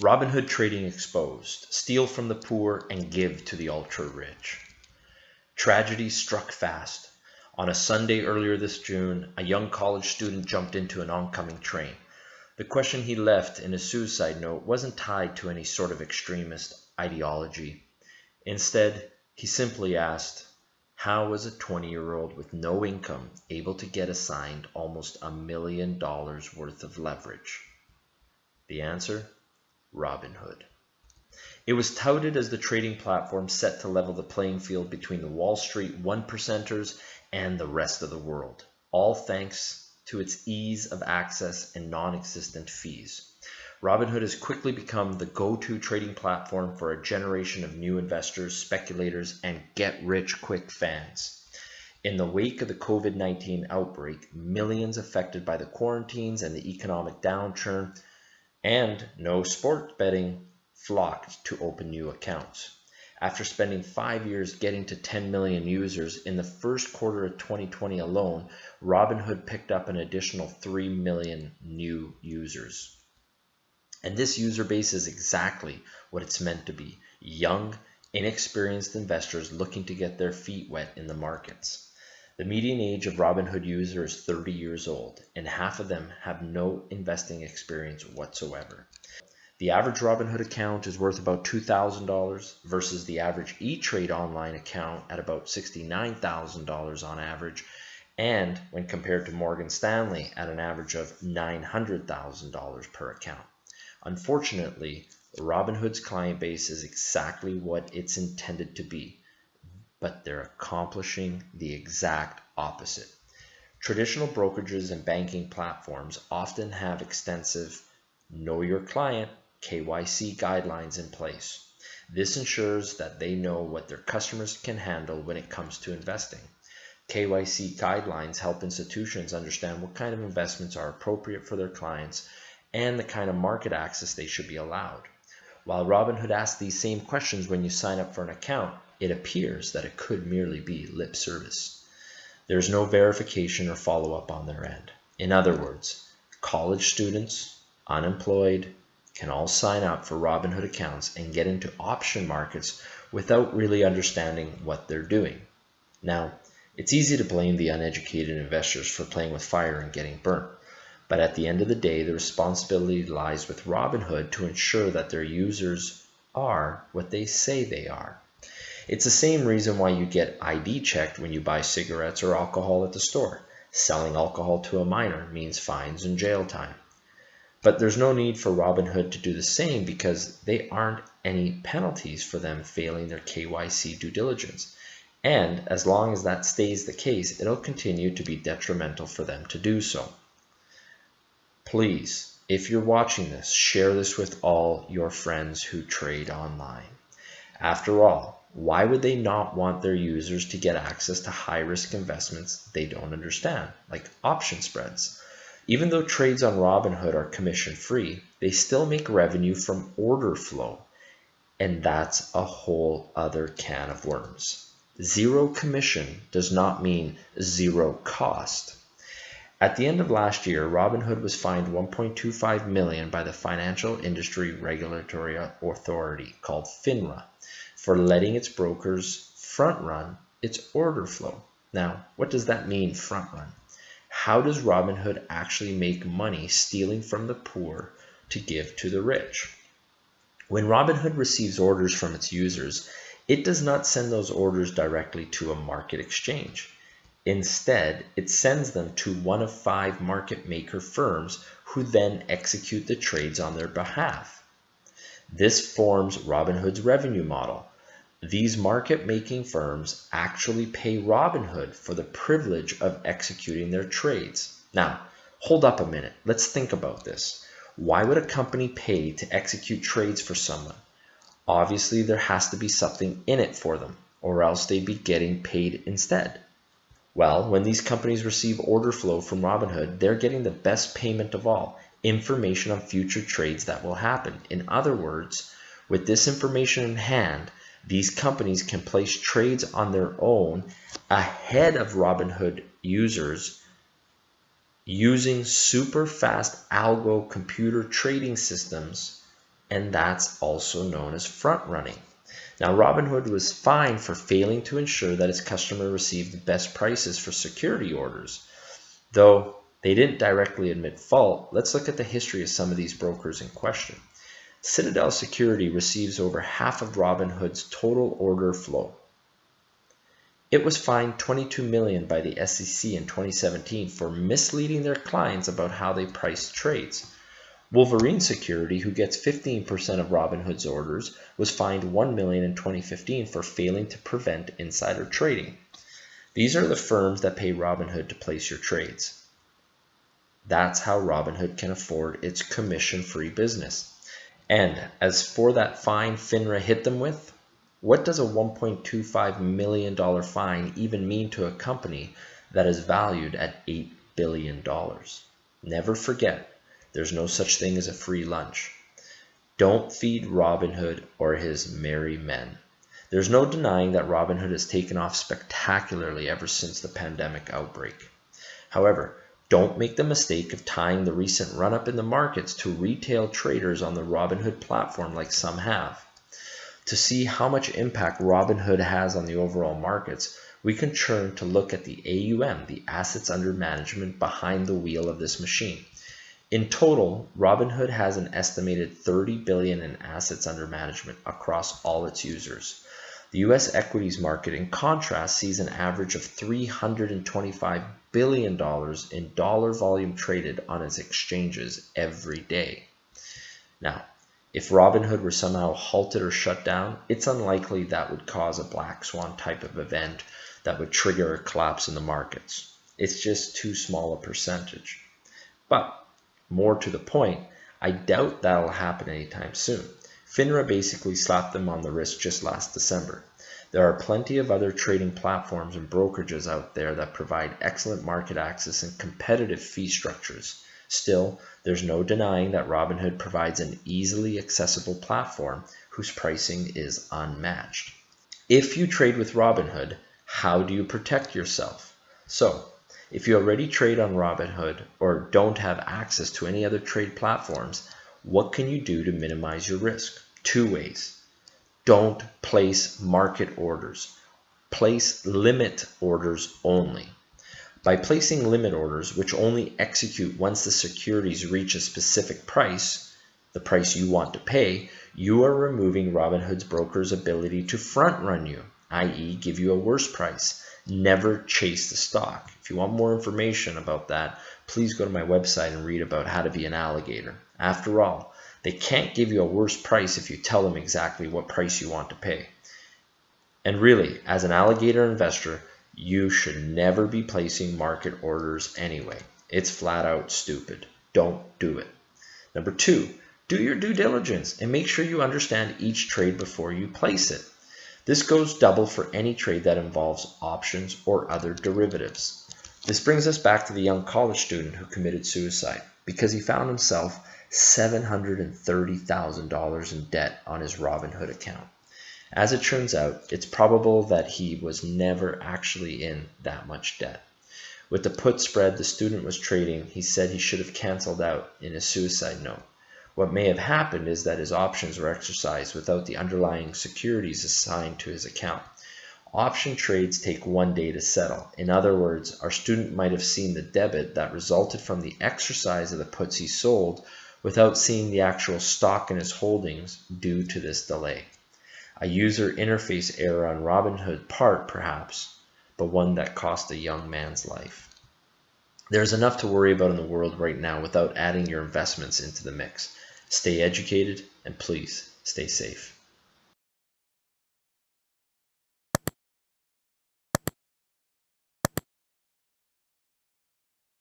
Robinhood trading exposed. Steal from the poor and give to the ultra rich. Tragedy struck fast. On a Sunday earlier this June, a young college student jumped into an oncoming train. The question he left in his suicide note wasn't tied to any sort of extremist ideology. Instead, he simply asked, how was a 20-year-old with no income able to get assigned almost $1 million worth of leverage? The answer? Robinhood. It was touted as the trading platform set to level the playing field between the Wall Street one percenters and the rest of the world, all thanks to its ease of access and non-existent fees. Robinhood has quickly become the go-to trading platform for a generation of new investors, speculators, and get-rich-quick fans. In the wake of the COVID-19 outbreak, millions affected by the quarantines and the economic downturn, and no sports betting, flocked to open new accounts. After spending 5 years getting to 10 million users, in the first quarter of 2020 alone, Robinhood picked up an additional 3 million new users. And this user base is exactly what it's meant to be: young, inexperienced investors looking to get their feet wet in the markets. The median age of Robinhood users is 30 years old, and half of them have no investing experience whatsoever. The average Robinhood account is worth about $2,000 versus the average E-Trade online account at about $69,000 on average, and when compared to Morgan Stanley at an average of $900,000 per account. Unfortunately, Robinhood's client base is exactly what it's intended to be, but they're accomplishing the exact opposite. Traditional brokerages and banking platforms often have extensive Know Your Client (KYC) guidelines in place. This ensures that they know what their customers can handle when it comes to investing. KYC guidelines help institutions understand what kind of investments are appropriate for their clients and the kind of market access they should be allowed. While Robinhood asks these same questions when you sign up for an account, it appears that it could merely be lip service. There's no verification or follow-up on their end. In other words, college students, unemployed, can all sign up for Robinhood accounts and get into option markets without really understanding what they're doing. Now, it's easy to blame the uneducated investors for playing with fire and getting burnt. But at the end of the day, the responsibility lies with Robinhood to ensure that their users are what they say they are. It's the same reason why you get ID checked when you buy cigarettes or alcohol at the store. Selling alcohol to a minor means fines and jail time. But there's no need for Robinhood to do the same because there aren't any penalties for them failing their KYC due diligence. And as long as that stays the case, it'll continue to be detrimental for them to do so. Please, if you're watching this, share this with all your friends who trade online. After all, why would they not want their users to get access to high-risk investments they don't understand, like option spreads? Even though trades on Robinhood are commission-free, they still make revenue from order flow, and that's a whole other can of worms. Zero commission does not mean zero cost. At the end of last year, Robinhood was fined $1.25 million by the Financial Industry Regulatory Authority, called FINRA, for letting its brokers front-run its order flow. Now, what does that mean, front-run? How does Robinhood actually make money stealing from the poor to give to the rich? When Robinhood receives orders from its users, it does not send those orders directly to a market exchange. Instead, it sends them to one of 5 market maker firms who then execute the trades on their behalf. This forms Robinhood's revenue model. These market-making firms actually pay Robinhood for the privilege of executing their trades. Now, hold up a minute. Let's think about this. Why would a company pay to execute trades for someone? Obviously, there has to be something in it for them, or else they'd be getting paid instead. Well, when these companies receive order flow from Robinhood, they're getting the best payment of all, information on future trades that will happen. In other words, with this information in hand, these companies can place trades on their own ahead of Robinhood users using super fast algo computer trading systems and that's also known as front running. Now, Robinhood was fined for failing to ensure that its customer received the best prices for security orders. Though they didn't directly admit fault, let's look at the history of some of these brokers in question. Citadel Security receives over half of Robinhood's total order flow. It was fined $22 million by the SEC in 2017 for misleading their clients about how they priced trades. Wolverine Security, who gets 15% of Robinhood's orders, was fined $1 million in 2015 for failing to prevent insider trading. These are the firms that pay Robinhood to place your trades. That's how Robinhood can afford its commission-free business. And as for that fine FINRA hit them with, what does a $1.25 million fine even mean to a company that is valued at $8 billion? Never forget, there's no such thing as a free lunch. Don't feed Robinhood or his merry men. There's no denying that Robinhood has taken off spectacularly ever since the pandemic outbreak. However, don't make the mistake of tying the recent run-up in the markets to retail traders on the Robinhood platform like some have. To see how much impact Robinhood has on the overall markets, we can turn to look at the AUM, the assets under management behind the wheel of this machine. In total, Robinhood has an estimated $30 billion in assets under management across all its users. The U.S. equities market, in contrast, sees an average of $325 billion in dollar volume traded on its exchanges every day. Now, if Robinhood were somehow halted or shut down, it's unlikely that would cause a black swan type of event that would trigger a collapse in the markets. It's just too small a percentage. But more to the point, I doubt that'll happen anytime soon. FINRA basically slapped them on the wrist just last December. There are plenty of other trading platforms and brokerages out there that provide excellent market access and competitive fee structures. Still, there's no denying that Robinhood provides an easily accessible platform whose pricing is unmatched. If you trade with Robinhood, how do you protect yourself? So, if you already trade on Robinhood or don't have access to any other trade platforms, what can you do to minimize your risk? 2 ways. Don't place market orders. Place limit orders only. By placing limit orders, which only execute once the securities reach a specific price, the price you want to pay, you are removing Robinhood's broker's ability to front run you, i.e. give you a worse price. Never chase the stock. If you want more information about that, please go to my website and read about how to be an alligator. After all, they can't give you a worse price if you tell them exactly what price you want to pay. And really, as an alligator investor, you should never be placing market orders anyway. It's flat out stupid. Don't do it. Number 2, do your due diligence and make sure you understand each trade before you place it. This goes double for any trade that involves options or other derivatives. This brings us back to the young college student who committed suicide because he found himself $730,000 in debt on his Robinhood account. As it turns out, it's probable that he was never actually in that much debt. With the put spread the student was trading, he said he should have canceled out in his suicide note. What may have happened is that his options were exercised without the underlying securities assigned to his account. Option trades take 1 day to settle. In other words, our student might have seen the debit that resulted from the exercise of the puts he sold without seeing the actual stock in his holdings due to this delay. A user interface error on Robinhood's part, perhaps, but one that cost a young man's life. There's enough to worry about in the world right now without adding your investments into the mix. Stay educated and please stay safe.